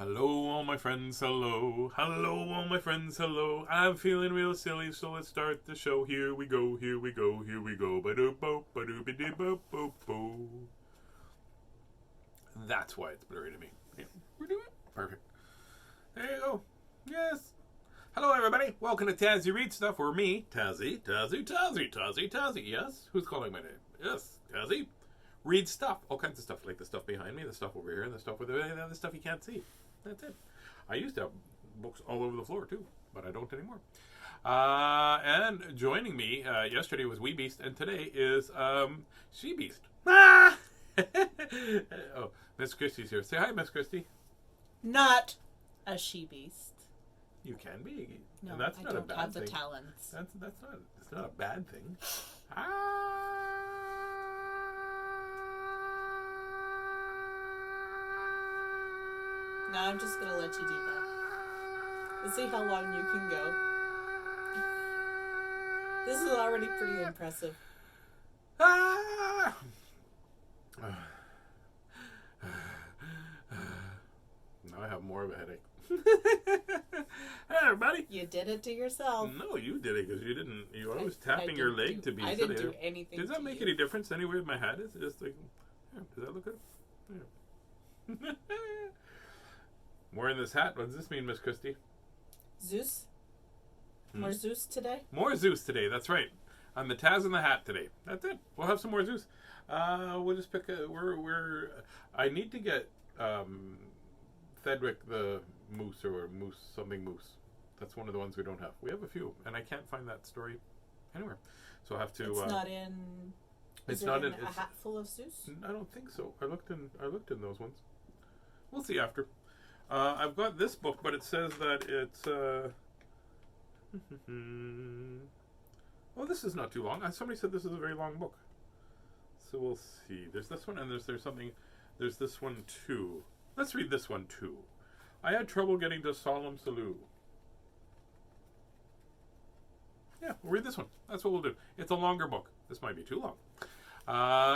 Hello, all my friends, hello. Hello, all my friends, hello. I'm feeling real silly, so let's start the show. Here we go, here we go, here we go. Ba-do-bo, ba-do-ba-dee-bo-bo-bo. That's why it's blurry to me. Yeah, we're doing it. Perfect. There you go. Yes. Hello, everybody. Welcome to Tazzy Read Stuff, or me, Tazzy, Tazzy, Tazzy, Tazzy, Tazzy. Yes? Who's calling my name? Yes, Tazzy. Read stuff. All kinds of stuff, like the stuff behind me, the stuff over here, and the stuff over there, and the stuff you can't see. That's it. I used to have books all over the floor, too, but I don't anymore. And joining me yesterday was Wee Beast, and today is She Beast. Ah! Oh, Miss Christie's here. Say hi, Miss Christie. Not a she-beast. You can be. No, and that's I not don't a bad have thing. the talents. That's not. It's not a bad thing. No, I'm just gonna let you do that. Let's see how long you can go. This is already pretty impressive. Ah! Now I have more of a headache. Hey, everybody. You did it to yourself. No, you did it because you didn't. You were always tapping your leg to be. I didn't do anything. Does that make any difference anyway with my hat? It's just like, yeah, does that look good? Yeah. I'm wearing this hat. What does this mean, Miss Christie? Zeus? More Zeus today? More Zeus today. That's right. I'm the Tazz in the hat today. That's it. We'll have some more Zeus. We'll just pick a. I need to get Thedrick the moose or moose something moose. That's one of the ones we don't have. We have a few, and I can't find that story anywhere. So I have to. It's not in. It's not in a hat full of Zeus. I don't think so. I looked in those ones. We'll see after. I've got this book, but it says that it's. Oh, this is not too long. Somebody said this is a very long book. So we'll see. There's this one, and there's something. There's this one too. Let's read this one too. I had trouble getting to Sollew. Yeah, we'll read this one. That's what we'll do. It's a longer book. This might be too long.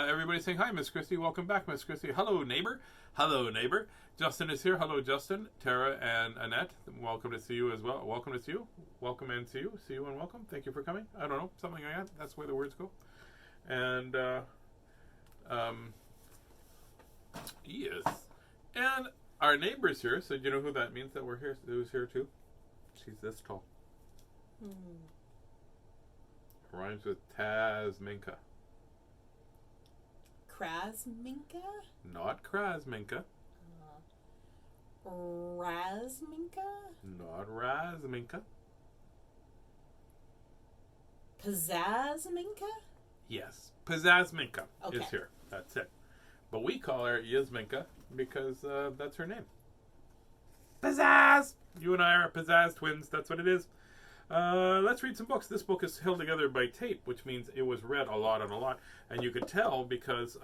Everybody's saying hi, Miss Christie. Welcome back, Miss Christie. Hello, neighbor. Hello, neighbor. Justin is here. Hello, Justin. Tara and Annette. Welcome to see you as well. Welcome to see you. Welcome and see you. See you and welcome. Thank you for coming. I don't know. Something like that. That's the way the words go. And, yes. And our neighbor's here. So do you know who that means that we're here? Who's here too? She's this tall. Rhymes with Tasminka. Krasminka? Not Krasminka. Razminka? Not Razminka. Pizzazminka? Yes. Pizzazminka is here. That's it. But we call her Yasminka because that's her name. Pizzazz! You and I are Pizzazz twins. That's what it is. Let's read some books. This book is held together by tape, which means it was read a lot. And you could tell because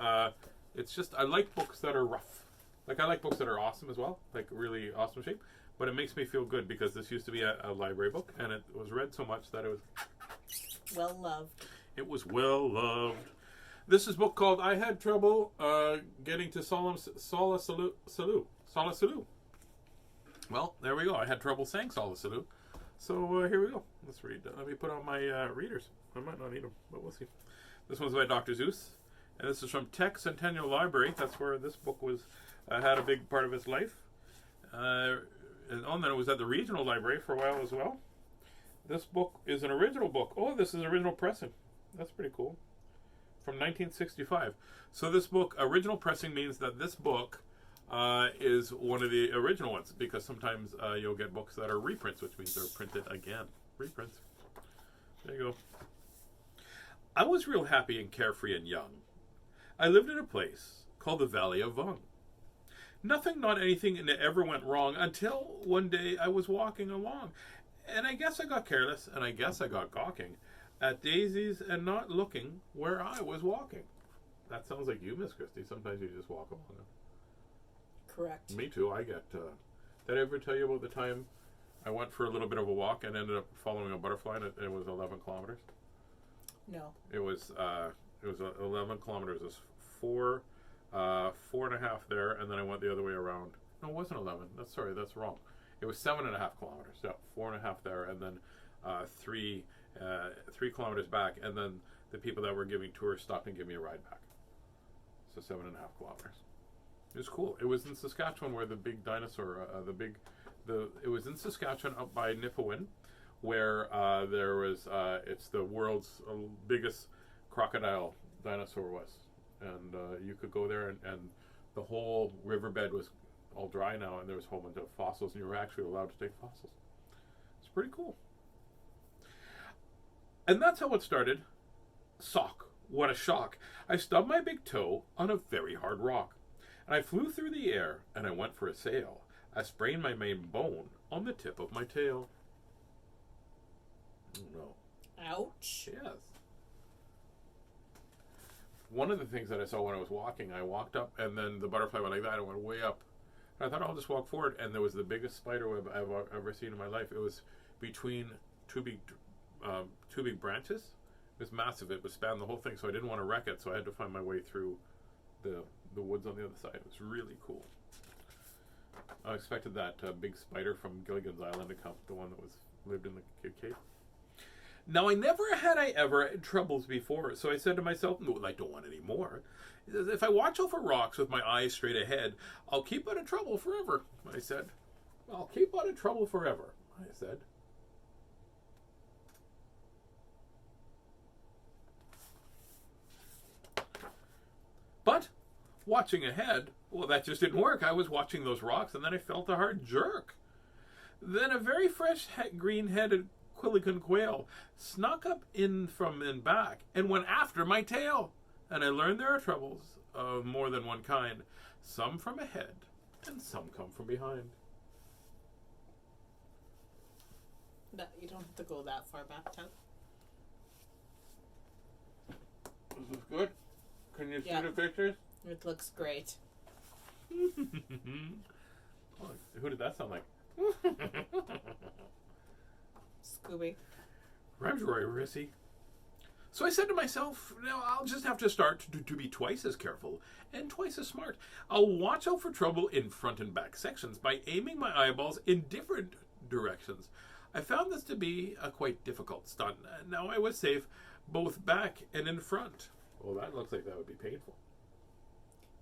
it's just, I like books that are rough. Like, I like books that are awesome as well, like really awesome shape. But it makes me feel good because this used to be a library book, and it was read so much that it was... Well loved. It was well loved. This is a book called I Had Trouble Getting to Sollew. Well, there we go. I had trouble saying Sollew. So here we go. Let's read. Let me put on my readers. I might not need them, but we'll see. This one's by Dr. Seuss, and this is from Tech Centennial Library. That's where this book was had a big part of its life. And then it was at the regional library for a while as well. This book is an original book. Oh, this is original pressing. That's pretty cool. From 1965. So this book, original pressing, means that this book is one of the original ones, because sometimes you'll get books that are reprints, which means they're printed again. Reprints. There you go. I was real happy and carefree and young. I lived in a place called the Valley of Vung. Nothing, not anything, ever went wrong until one day I was walking along. And I guess I got careless, and I guess I got gawking at daisies and not looking where I was walking. That sounds like you, Miss Christie. Sometimes you just walk along. Correct. Me too. I get... did I ever tell you about the time I went for a little bit of a walk and ended up following a butterfly, and it was 11 kilometers? No. It was 11 kilometers. It was 4.5 there, and then I went the other way around No, it wasn't 11. That's wrong. It was 7.5 kilometers. Yeah, 4.5 there, and then 3 kilometers back, and then the people that were giving tours stopped and gave me a ride back. So 7.5 kilometers. It was cool. It was in Saskatchewan where the big dinosaur, it was in Saskatchewan up by Nipawin, where there was, it's the world's biggest crocodile dinosaur was. And you could go there and the whole riverbed was all dry now and there was a whole bunch of fossils and you were actually allowed to take fossils. It's pretty cool. And that's how it started. Sock. What a shock. I stubbed my big toe on a very hard rock. And I flew through the air and I went for a sail. I sprained my main bone on the tip of my tail. Oh no. Ouch. Yes. One of the things that I saw when I was walking, I walked up and then the butterfly went like that and went way up. And I thought I'll just walk forward, and there was the biggest spider web I've ever seen in my life. It was between two big branches. It was massive. It would span the whole thing, so I didn't want to wreck it, so I had to find my way through the woods on the other side. It was really cool. I expected that big spider from Gilligan's Island to come, the one that lived in the cave. Now, I never had had troubles before, so I said to myself, no, I don't want any more. If I watch over rocks with my eyes straight ahead, I'll keep out of trouble forever, I said. I'll keep out of trouble forever, I said. But watching ahead, well, that just didn't work. I was watching those rocks, and then I felt a hard jerk. Then a very fresh green-headed Quilligan quail snuck up in from in back and went after my tail. And I learned there are troubles of more than one kind. Some from ahead, and some come from behind. No, you don't have to go that far back, Tom. Is this good? Can you see Yeah. the pictures? It looks great. Oh, who did that sound like? Scooby. Rhymes Roy Rissy. So I said to myself, now I'll just have to start to be twice as careful and twice as smart. I'll watch out for trouble in front and back sections by aiming my eyeballs in different directions. I found this to be a quite difficult stunt. Now I was safe both back and in front. Well, that looks like that would be painful.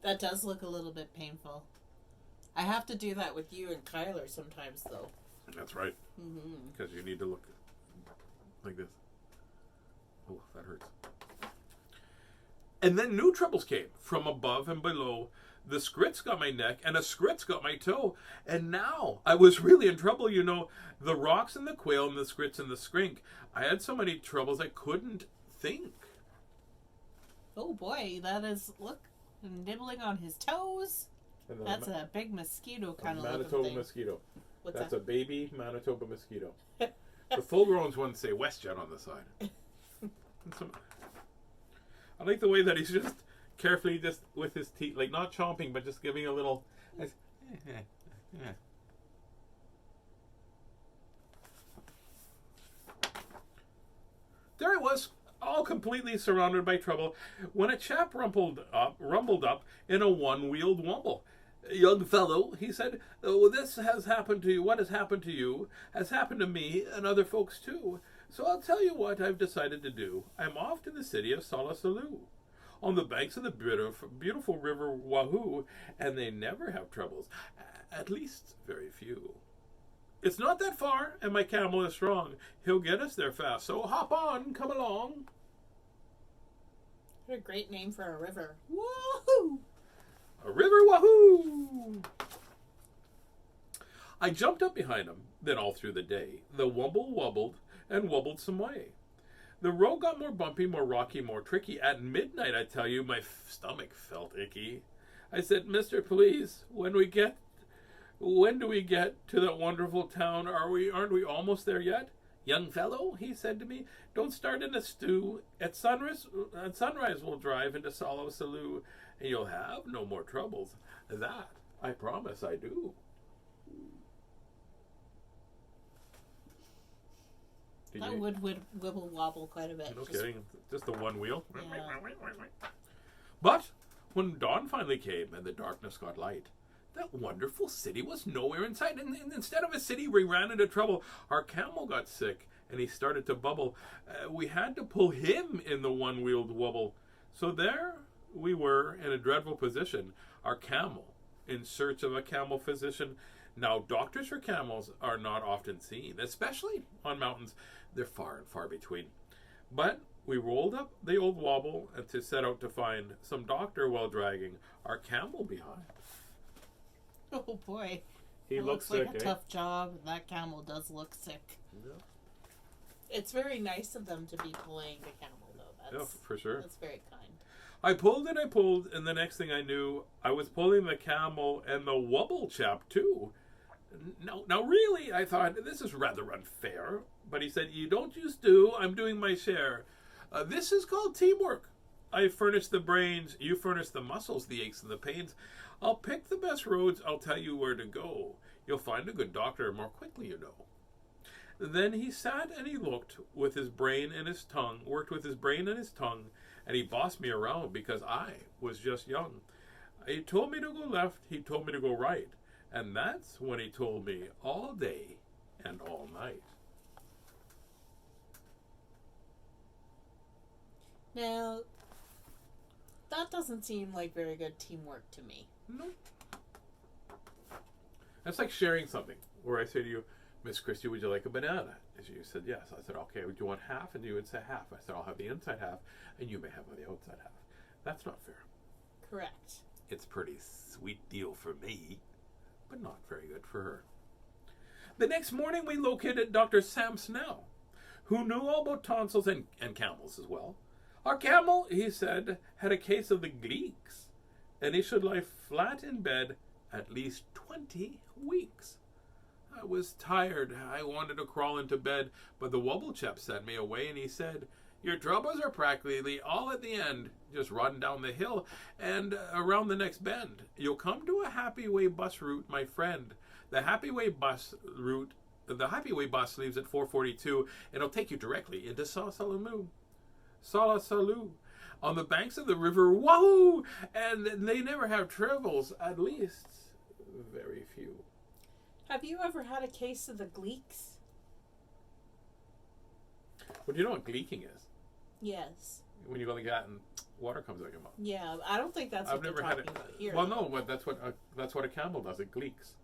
That does look a little bit painful. I have to do that with you and Kyler sometimes, though. That's right. Mm-hmm. Because you need to look like this. Oh, that hurts. And then new troubles came from above and below. The scrits got my neck, and a scrits got my toe. And now I was really in trouble, you know. The rocks and the quail and the scrits and the skink. I had so many troubles I couldn't think. Oh boy, that is, look, nibbling on his toes. That's a big mosquito kind of looking Manitoba thing. mosquito. What's That's that? a baby Manitoba mosquito. The full-grown ones say WestJet on the side. I like the way that he's just carefully, just with his teeth, like not chomping, but just giving a little. There I was, all completely surrounded by trouble, when a chap rumbled up in a one-wheeled wumble. Young fellow, he said, oh, this has happened to you. What has happened to you has happened to me and other folks too. So I'll tell you what I've decided to do. I'm off to the city of Sollew, on the banks of the beautiful river Wahoo, and they never have troubles. At least very few. It's not that far, and my camel is strong. He'll get us there fast, so hop on, come along. What a great name for a river. Woohoo! A river Wahoo! I jumped up behind him, then all through the day. The wumble wobbled and wobbled some way. The road got more bumpy, more rocky, more tricky. At midnight, I tell you, my stomach felt icky. I said, Mister, please, when do we get to that wonderful town? Aren't we almost there yet? Young fellow, he said to me, don't start in a stew. At sunrise we'll drive into Sollew, and you'll have no more troubles. That I promise I do. That would wibble wobble quite a bit. No kidding. Just the one wheel. Yeah. But when dawn finally came and the darkness got light, That wonderful city was nowhere in sight. And instead of a city, we ran into trouble. Our camel got sick, and he started to bubble. We had to pull him in the one-wheeled wobble. So there we were in a dreadful position. Our camel, in search of a camel physician. Now, doctors for camels are not often seen, especially on mountains. They're far and far between. But we rolled up the old wobble to set out to find some doctor while dragging our camel behind. Oh boy. He looks like sick, a tough job. That camel does look sick. Yeah. It's very nice of them to be pulling the camel, though. That's, yeah, for sure. That's very kind. I pulled, and the next thing I knew, I was pulling the camel and the wobble chap, too. Now, really, I thought, this is rather unfair. But he said, you don't use to, I'm doing my share. This is called teamwork. I furnish the brains, you furnish the muscles, the aches and the pains. I'll pick the best roads, I'll tell you where to go. You'll find a good doctor more quickly, you know. Then he sat and he looked with his brain and his tongue, worked with his brain and his tongue, and he bossed me around because I was just young. He told me to go left, he told me to go right. And that's when he told me all day and all night. Now, that doesn't seem like very good teamwork to me. No. That's like sharing something, where I say to you, Miss Christie, would you like a banana? And you said yes. I said, okay, would you want half? And you would say half. I said, I'll have the inside half, and you may have the outside half. That's not fair. Correct. It's a pretty sweet deal for me, but not very good for her. The next morning, we located Dr. Sam Snell, who knew all about tonsils and camels as well. Our camel, he said, had a case of the gleeks, and he should lie flat in bed at least 20 weeks. I was tired. I wanted to crawl into bed, but the wobble chap sent me away, and he said, your troubles are practically all at the end. Just run down the hill and around the next bend. You'll come to a Happy Way bus route, my friend. The Happy Way bus leaves at 4:42, and it'll take you directly into Sollew. Sollew, on the banks of the river, wahoo! And they never have troubles, at least very few. Have you ever had a case of the gleeks? Well, do you know what gleeking is? Yes. When you go like that and water comes out your mouth. Yeah, I don't think that's what they're talking about here. Well, no, but that's what a camel does. It gleeks,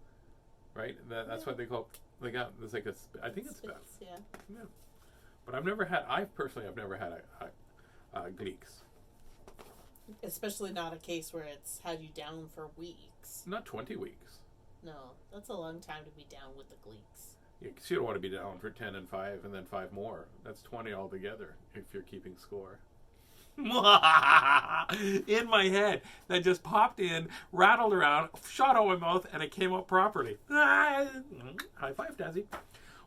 right? That's what they call. They got. It's like I think it's bad. Yeah. But I've never had a gleeks. Especially not a case where it's had you down for weeks. Not 20 weeks. No, that's a long time to be down with the gleeks. You don't want to be down for 10 and 5 and then 5 more. That's 20 altogether if you're keeping score. In my head, that just popped in, rattled around, shot out my mouth, and it came out properly. High five, Tazzy.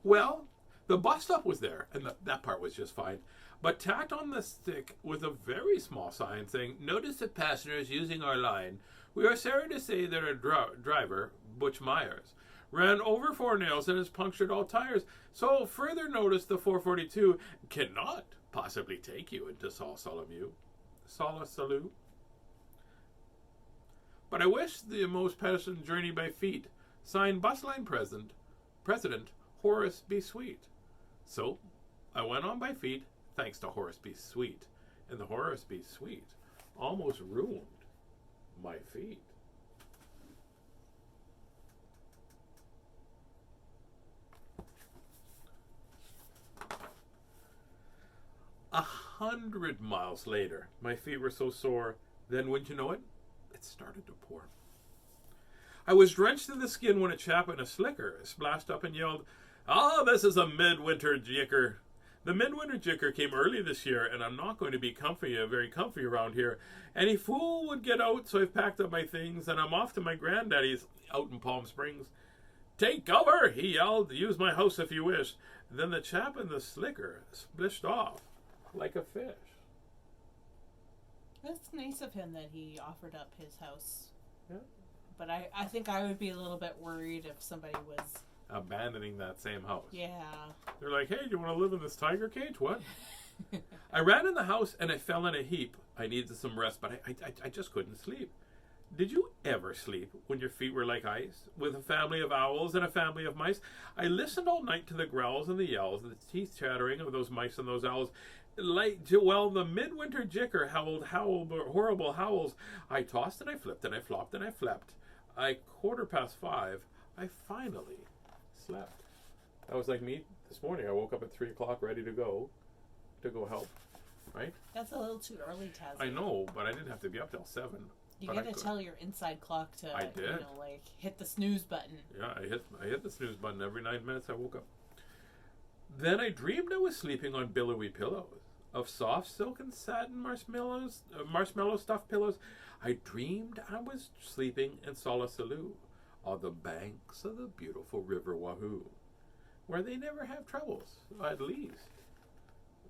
Well, the bus stop was there, and that part was just fine. But tacked on the stick was a very small sign saying, notice the passengers using our line. We are sorry to say that our driver, Butch Myers, ran over 4 nails and has punctured all tires. So further notice the 442 cannot possibly take you into Sollew. But I wish the most pleasant journey by feet. Signed bus line President Horace B. Sweet. So I went on by feet, thanks to Horace B. Sweet. And the Horace B. Sweet almost ruined my feet. A 100 miles later, my feet were so sore, then wouldn't you know it, it started to pour. I was drenched to the skin when a chap in a slicker splashed up and yelled, "Ah, this is a midwinter jicker. The midwinter jicker came early this year, and I'm not going to be very comfy around here. Any fool would get out, so I've packed up my things, and I'm off to my granddaddy's out in Palm Springs. Take cover," he yelled. "Use my house if you wish." Then the chap in the slicker splished off like a fish. That's nice of him that he offered up his house. Yeah. But I think I would be a little bit worried if somebody was abandoning that same house. Yeah. They're like, hey, do you want to live in this tiger cage? What? I ran in the house and I fell in a heap. I needed some rest, but I just couldn't sleep. Did you ever sleep when your feet were like ice, with a family of owls and a family of mice? I listened all night to the growls and the yells, and the teeth chattering of those mice and those owls. Well, the midwinter jicker howled horrible howls. I tossed and I flipped and I flopped and I flapped. 5:15, I finally slept. That was like me this morning. I woke up at 3 o'clock ready to go help, right? That's a little too early, Tazzy. I know, but I didn't have to be up till 7. You gotta tell your inside clock to, I did. Hit the snooze button. Yeah, I hit the snooze button every 9 minutes I woke up. Then I dreamed I was sleeping on billowy pillows of soft silk and satin marshmallow stuffed pillows. I dreamed I was sleeping in Sollew, on the banks of the beautiful river Wahoo, where they never have troubles, at least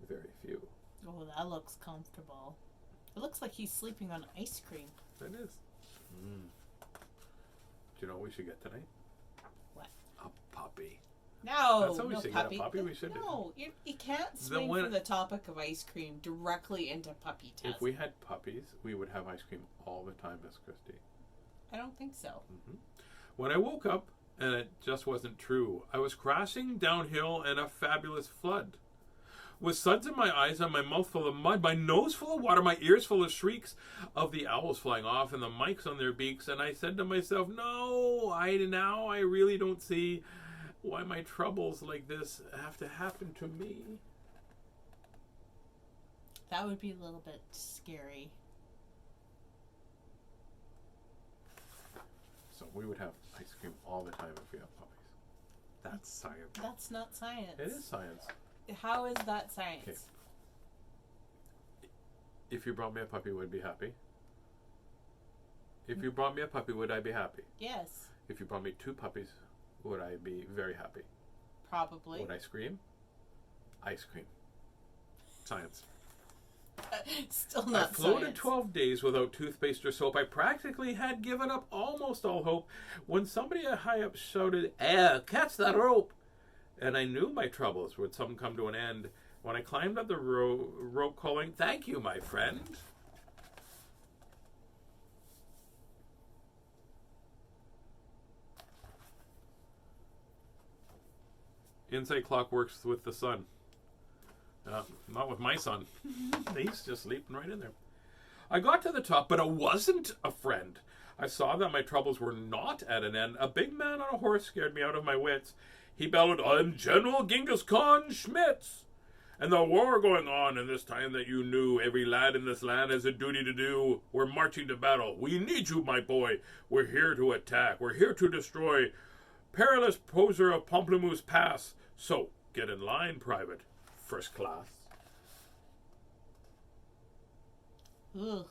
very few. Oh, that looks comfortable. It looks like he's sleeping on ice cream. It is. Do you know what we should get tonight? What? A puppy. No, That's how we should puppy. get a puppy. We should. No, you can't swing from the topic of ice cream directly into puppy test. If we had puppies, we would have ice cream all the time, Miss Christie. I don't think so. When I woke up, and it just wasn't true, I was crashing downhill in a fabulous flood. With suds in my eyes and my mouth full of mud, my nose full of water, my ears full of shrieks of the owls flying off and the mics on their beaks, and I said to myself, no, I really don't see why my troubles like this have to happen to me. That would be a little bit scary. So we would have ice cream all the time if we have puppies. That's science. That's not science. It is science. How is that science? Okay. If you brought me a puppy, would I be happy? If you brought me a puppy, would I be happy? Yes. If you brought me 2 puppies, would I be very happy? Probably. Would I scream? Ice cream. Science. Still not I floated science. 12 days without toothpaste or soap. I practically had given up almost all hope when somebody high up shouted, catch that rope! And I knew my troubles would some come to an end when I climbed up the rope calling, thank you, my friend. Inside clock works with the sun. Not with my son. He's just sleeping right in there. I got to the top, but it wasn't a friend. I saw that my troubles were not at an end. A big man on a horse scared me out of my wits. He bellowed, I'm General Genghis Khan Schmitz. And the war going on in this time that you knew. Every lad in this land has a duty to do. We're marching to battle. We need you, my boy. We're here to attack. We're here to destroy. Perilous poser of Pamplemousse Pass. So, get in line, private. First class. Ugh.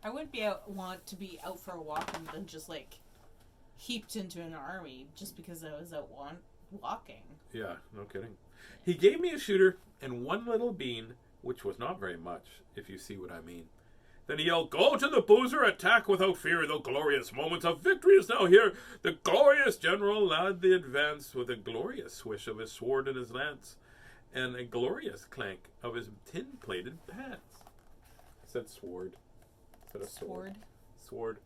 I wouldn't want to be out for a walk and then just heaped into an army just because I was out walking. Yeah, no kidding. He gave me a shooter and 1 little bean, which was not very much, if you see what I mean. Then he yelled, go to the boozer, attack without fear. The glorious moment of victory is now here. The glorious general led the advance with a glorious swish of his sword and his lance, and a glorious clank of his tin-plated pants. I said sword. Instead of sword. Sword.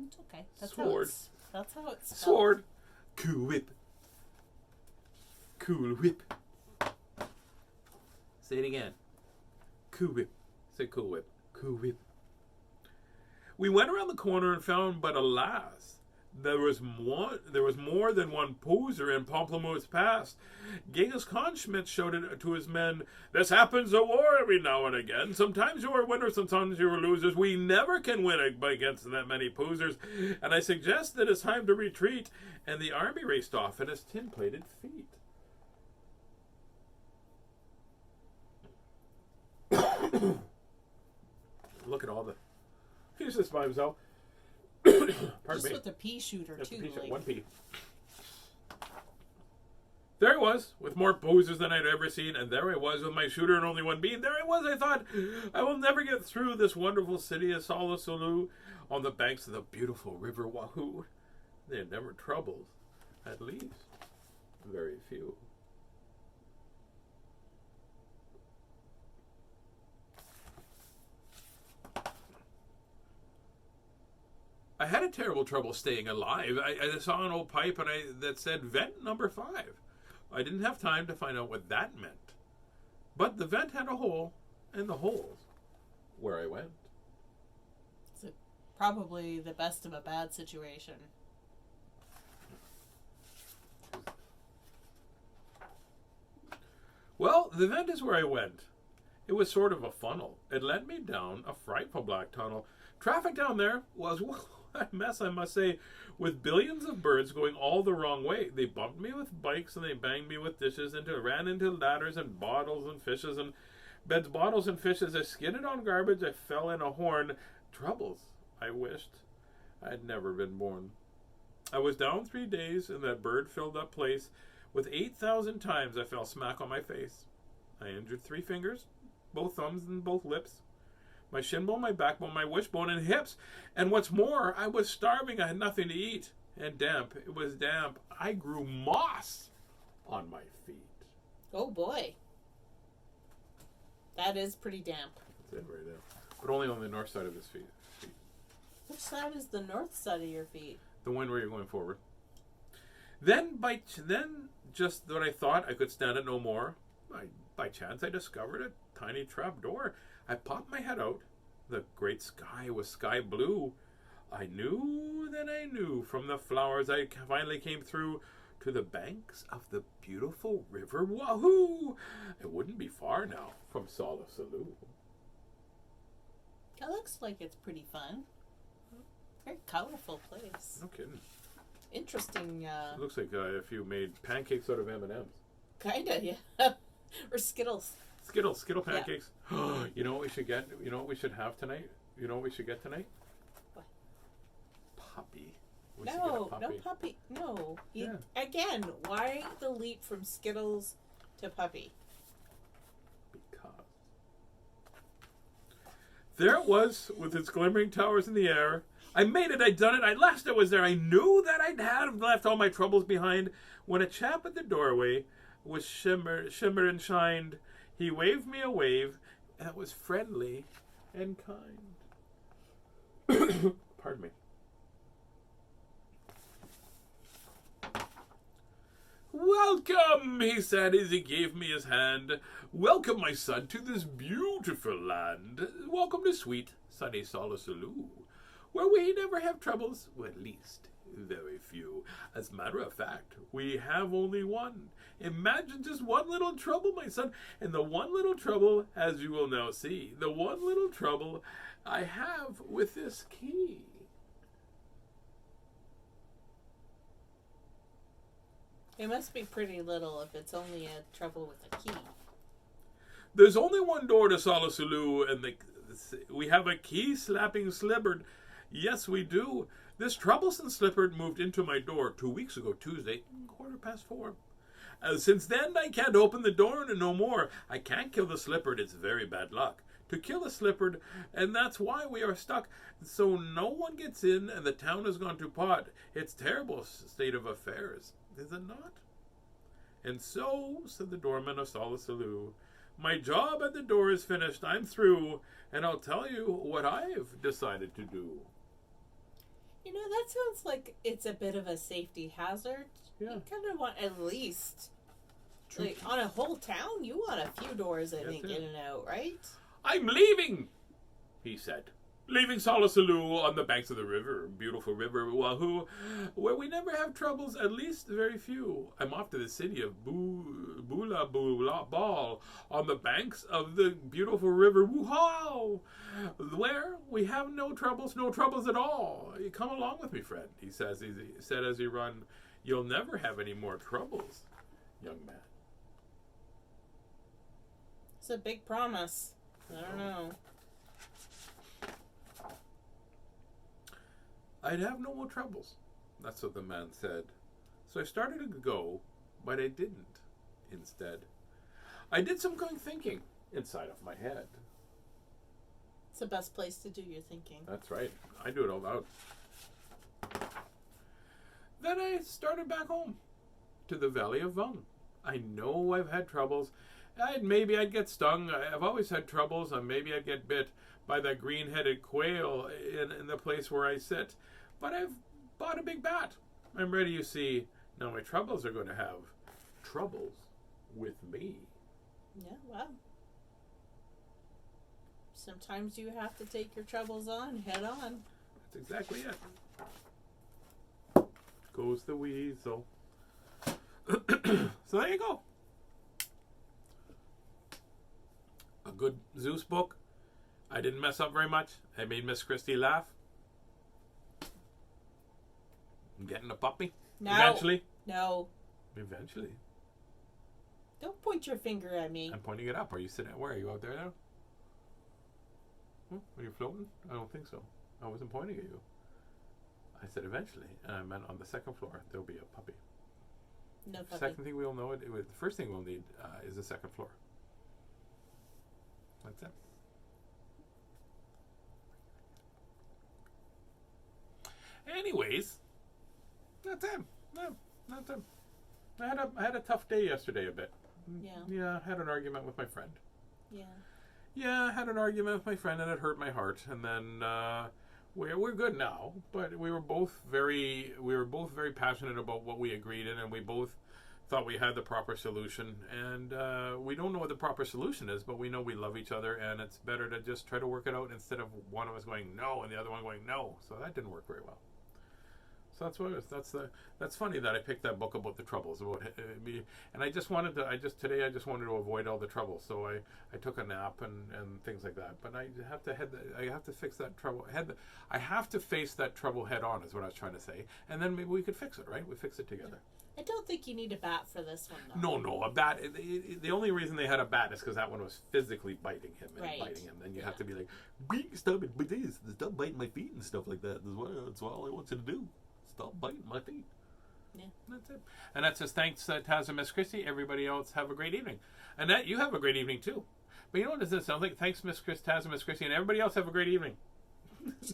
It's okay. Sword. That's how it's spelled. Sword. Cool whip. Cool whip. Say it again. Cool whip. Say cool whip. Cool whip. We went around the corner and found, but alas, there was more than one poser in Pamplemousse Pass. Genghis Khan Schmidt shouted to his men, this happens a war every now and again. Sometimes you are winners, sometimes you are losers. We never can win against that many posers. And I suggest that it's time to retreat. And the army raced off in his tin-plated feet. Look at all the... He's just by himself. Pardon just me. with the pea shooter, Just too. a pea, 1 pea. There I was, with more posers than I'd ever seen, and there I was with my shooter and only 1 bean. There I was, I thought, I will never get through this wonderful city of Sollew on the banks of the beautiful river Wahoo. They had never troubles, at least very few. I had a terrible trouble staying alive. I saw an old pipe that said vent number 5. I didn't have time to find out what that meant. But the vent had a hole, and the hole's where I went. It's probably the best of a bad situation. Well, the vent is where I went. It was sort of a funnel. It led me down a frightful black tunnel. Traffic down there was a mess, I must say, with billions of birds going all the wrong way. They bumped me with bikes and they banged me with dishes ran into ladders and bottles and fishes and beds, bottles and fishes. I skidded on garbage. I fell in a horn. Troubles. I wished I had never been born. I was down 3 days in that bird-filled-up place. With 8,000 times I fell smack on my face. I injured 3 fingers, both thumbs and both lips. My shin bone, my backbone, my wishbone, and hips. And what's more, I was starving. I had nothing to eat. And damp. It was damp. I grew moss on my feet. Oh boy. That is pretty damp. That's it right there. But only on the north side of his feet. Which side is the north side of your feet? The one where you're going forward. Then just when I thought I could stand it no more, by chance I discovered a tiny trap door. I popped my head out. The great sky was sky blue. I knew that I knew from the flowers I finally came through to the banks of the beautiful river Wahoo. It wouldn't be far now from Sollew. That looks like it's pretty fun. Very colorful place. No kidding. Interesting. It looks like if you made pancakes out of M&Ms. Kinda, yeah. Or Skittles. Skittle pancakes. Yeah. You know what we should get? You know what we should have tonight? You know what we should get tonight? What? Puppy. No puppy. No. Yeah. Again, why the leap from Skittles to puppy? Because there it was, with its glimmering towers in the air. I made it, I'd done it, at last I was there. I knew that I'd have left all my troubles behind when a chap at the doorway was shimmer and shined. He waved me a wave that was friendly and kind. Pardon me. Welcome, he said as he gave me his hand. Welcome, my son, to this beautiful land. Welcome to sweet, sunny Sollew, where we never have troubles, or at least very few. As a matter of fact, we have only one. Imagine just one little trouble, my son, and the one little trouble, as you will now see, the one little trouble I have with this key. It must be pretty little if it's only a trouble with a key. There's only one door to Sollew, and we have a key-slapping slipper. Yes, we do. This troublesome slipper moved into my door 2 weeks ago, Tuesday, 4:15. Since then, I can't open the door no more. I can't kill the slipper. It's very bad luck to kill a slipper, and that's why we are stuck. So no one gets in, and the town has gone to pot. It's terrible state of affairs, is it not? And so, said the doorman of Sollew, my job at the door is finished. I'm through, and I'll tell you what I've decided to do. You know, that sounds like it's a bit of a safety hazard. Yeah. You kind of want at least, like, on a whole town, you want a few doors, I think, in and out, right? I'm leaving, he said. Leaving Sollew on the banks of the river, beautiful river Wahoo, where we never have troubles, at least very few. I'm off to the city of Bula Ball, on the banks of the beautiful river Wahoo, where we have no troubles at all. You come along with me, friend, he said as he run. You'll never have any more troubles, young man. It's a big promise. I don't know. I'd have no more troubles. That's what the man said. So I started to go, but I didn't. Instead, I did some going thinking inside of my head. It's the best place to do your thinking. That's right. I do it all out. Then I started back home to the Valley of Vung. I know I've had troubles. Maybe I'd get stung. I've always had troubles. Maybe I'd get bit by that green-headed quail in the place where I sit. but I've bought a big bat. I'm ready, you see. Now my troubles are going to have troubles with me. Yeah, well. Sometimes you have to take your troubles on, head on. That's exactly it. Goes the weasel. So there you go. A good Zeus book. I didn't mess up very much. I made Miss Christie laugh. I'm getting a puppy. No. Eventually. No. Eventually. Don't point your finger at me. I'm pointing it up. Are you sitting? Where are you out there now? Are you floating? I don't think so. I wasn't pointing at you. I said eventually, and I meant on the second floor there'll be a puppy. No puppy. Second thing we'll know the first thing we'll need is the second floor. That's it. Anyways, that's it. No, that's it. I had a tough day yesterday a bit. Yeah. Yeah, I had an argument with my friend. Yeah. Yeah, I had an argument with my friend and it hurt my heart. And then we're good now, but we were both very passionate about what we agreed in, and we both thought we had the proper solution. And we don't know what the proper solution is, but we know we love each other, and it's better to just try to work it out instead of one of us going no and the other one going no. So that didn't work very well. So that's what it was. That's funny that I picked that book about the troubles about me, and I just wanted to avoid all the trouble. So I took a nap and things like that. But I have to fix that trouble I have to face that trouble head on is what I was trying to say, and then maybe we could fix it, right? We fix it together. I don't think you need a bat for this one, though. No, a bat. The only reason they had a bat is because that one was physically biting him and biting him. Then you have to be like, stop biting my feet and stuff like that. That's all I want you to do. Stop biting my feet. Yeah. That's it. And that's just thanks Taz and Miss Christie. Everybody else have a great evening. Annette, you have a great evening too. But you know what does this sound like? Thanks Taz and Miss Christie, and everybody else have a great evening.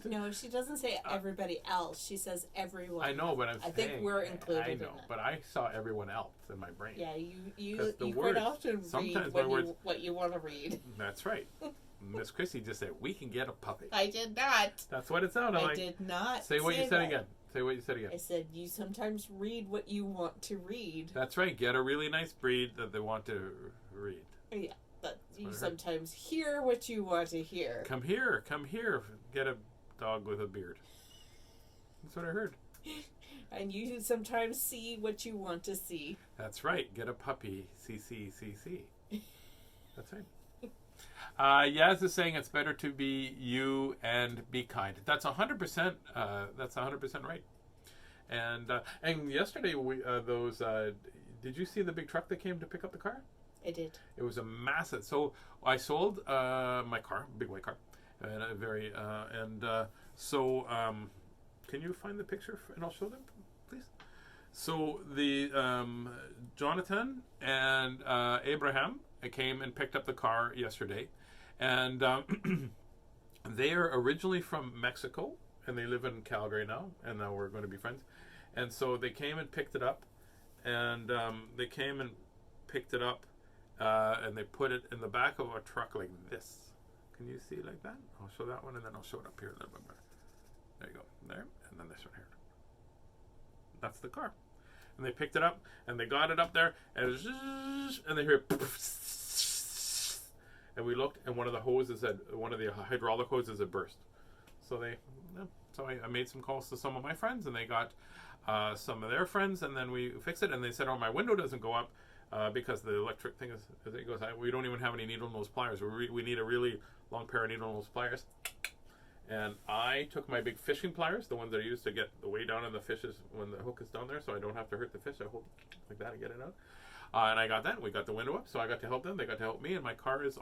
No, she doesn't say everybody else. She says everyone. I know, but I think we're included. I know, in but I saw everyone else in my brain. Yeah, you quite often read what you want to read. That's right. Miss Christie just said, we can get a puppy. I did not. That's what it sounded like. I did not say what you said again. Say what you said again. I said, you sometimes read what you want to read. That's right. Get a really nice breed that they want to read. Yeah, but you sometimes hear what you want to hear. Come here. Get a dog with a beard. That's what I heard. And you sometimes see what you want to see. That's right. Get a puppy. CC. That's right. Yaz is saying it's better to be you and be kind. That's 100%. That's 100% right. And yesterday did you see the big truck that came to pick up the car? I did. It was a massive. So I sold my car, big white car, and can you find the picture and I'll show them, please? So the Jonathan and Abraham came and picked up the car yesterday. And they are originally from Mexico, and they live in Calgary now, and now we're going to be friends. And so they came and picked it up, and and they put it in the back of a truck like this. Can you see like that? I'll show that one, and then I'll show it up here a little bit better. There you go. There, and then this one here. That's the car. And they picked it up, and they got it up there, and they hear and we looked, and one of the hydraulic hoses had burst. So I made some calls to some of my friends, and they got some of their friends, and then we fixed it. And they said, "Oh, my window doesn't go up because the electric thing it goes. We don't even have any needle nose pliers. We need a really long pair of needle nose pliers." And I took my big fishing pliers, the ones that I use to get the way down in the fishes when the hook is down there, so I don't have to hurt the fish. I hold like that and get it out. And I got that. And we got the window up, so I got to help them. They got to help me, and my car has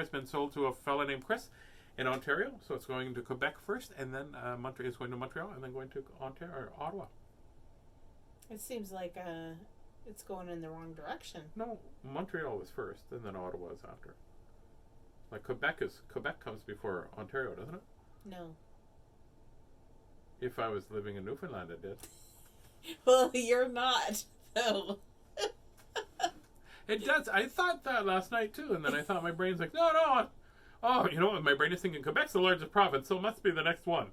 been sold to a fella named Chris in Ontario. So it's going to Quebec first, and then it's going to Montreal, and then going to Ottawa. It seems like it's going in the wrong direction. No, Montreal was first, and then Ottawa is after. Like Quebec comes before Ontario, doesn't it? No. If I was living in Newfoundland, it did. Well, you're not, though. It does. I thought that last night too, and then I thought my brain's like, no. Oh, you know what? My brain is thinking Quebec's the largest province, so it must be the next one.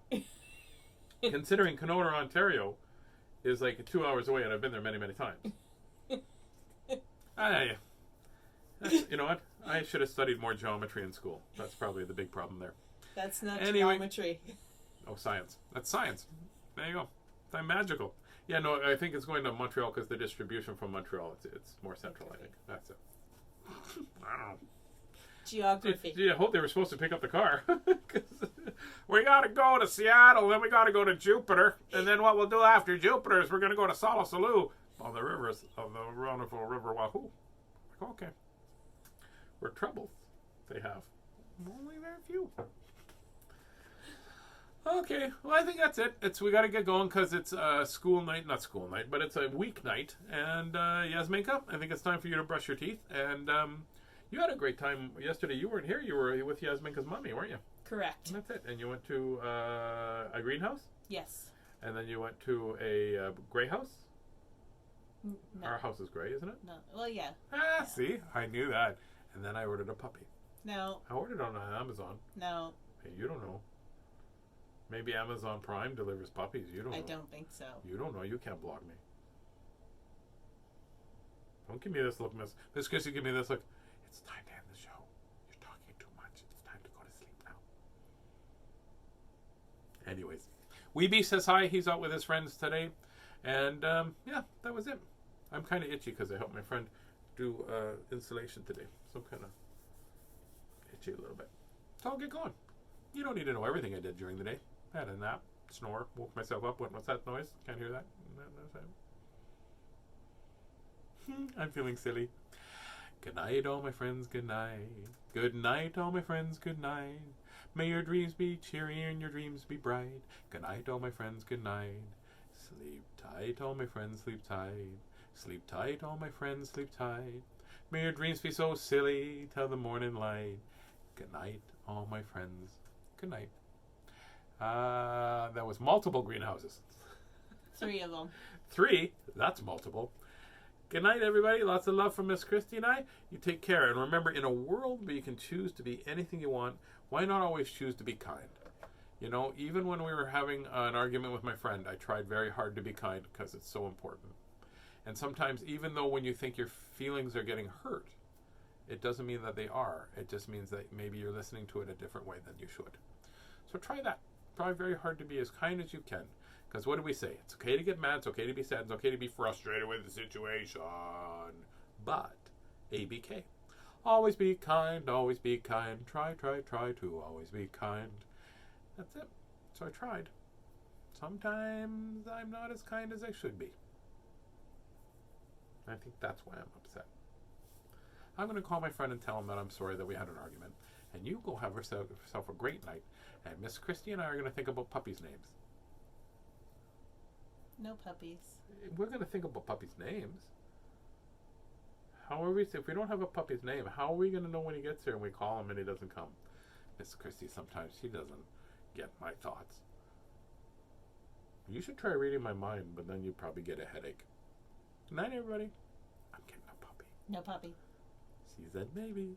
Considering Kenora, Ontario is like 2 hours away, and I've been there many, many times. You know what? I should have studied more geometry in school. That's probably the big problem there. That's not Anyway. geometry. Oh, science. That's science. There you go. It's magical. Yeah, no, I think it's going to Montreal because the distribution from Montreal, it's more central, I think. That's it. I don't know. Geography. Gee, I hope they were supposed to pick up the car. We got to go to Seattle, then we got to go to Jupiter, and then what we'll do after Jupiter is we're going to go to Sollew on the rivers of the wonderful River Wahoo. Okay. We're troubles they have. Only very few. Okay, well, I think that's it. We got to get going because it's school night, not school night, but it's a weeknight. And Yasminka, I think it's time for you to brush your teeth. And you had a great time yesterday. You weren't here. You were with Yasminka's mommy, weren't you? Correct. And that's it. And you went to a greenhouse? Yes. And then you went to a gray house? No. Our house is gray, isn't it? No. Well, yeah. Ah, see? I knew that. And then I ordered a puppy. No. I ordered on Amazon. No. Hey, you don't know. Maybe Amazon Prime delivers puppies. You don't know. I don't think so. You don't know. You can't blog me. Don't give me this look, Miss Chrissy, give me this look. It's time to end the show. You're talking too much. It's time to go to sleep now. Anyways. Weeby says hi. He's out with his friends today. And, yeah, that was it. I'm kind of itchy because I helped my friend do installation today. So I'm kind of itchy a little bit. So I'll get going. You don't need to know everything I did during the day. I had a nap, snore, woke myself up. What's that noise? Can't hear that? I'm feeling silly. Good night, all my friends, good night. Good night, all my friends, good night. May your dreams be cheery and your dreams be bright. Good night, all my friends, good night. Sleep tight, all my friends, sleep tight. Sleep tight, all my friends, sleep tight. May your dreams be so silly till the morning light. Good night, all my friends. Good night. That was multiple greenhouses. 3 of them. 3? That's multiple. Good night, everybody. Lots of love from Miss Christy and I. You take care. And remember, in a world where you can choose to be anything you want, why not always choose to be kind? You know, even when we were having an argument with my friend, I tried very hard to be kind because it's so important. And sometimes, even though when you think your feelings are getting hurt, it doesn't mean that they are. It just means that maybe you're listening to it a different way than you should. So try that. Try very hard to be as kind as you can. Because what do we say? It's okay to get mad. It's okay to be sad. It's okay to be frustrated with the situation. But ABK. Always be kind. Always be kind. Try to always be kind. That's it. So I tried. Sometimes I'm not as kind as I should be. I think that's why I'm upset. I'm going to call my friend and tell him that I'm sorry that we had an argument. And you go have yourself a great night. And Miss Christy and I are going to think about puppies' names. No puppies. We're going to think about puppies' names. How are we? If we don't have a puppy's name, how are we going to know when he gets here and we call him and he doesn't come? Miss Christy, sometimes she doesn't get my thoughts. You should try reading my mind, but then you probably get a headache. Good night, everybody. I'm getting a puppy. No puppy. She said maybe.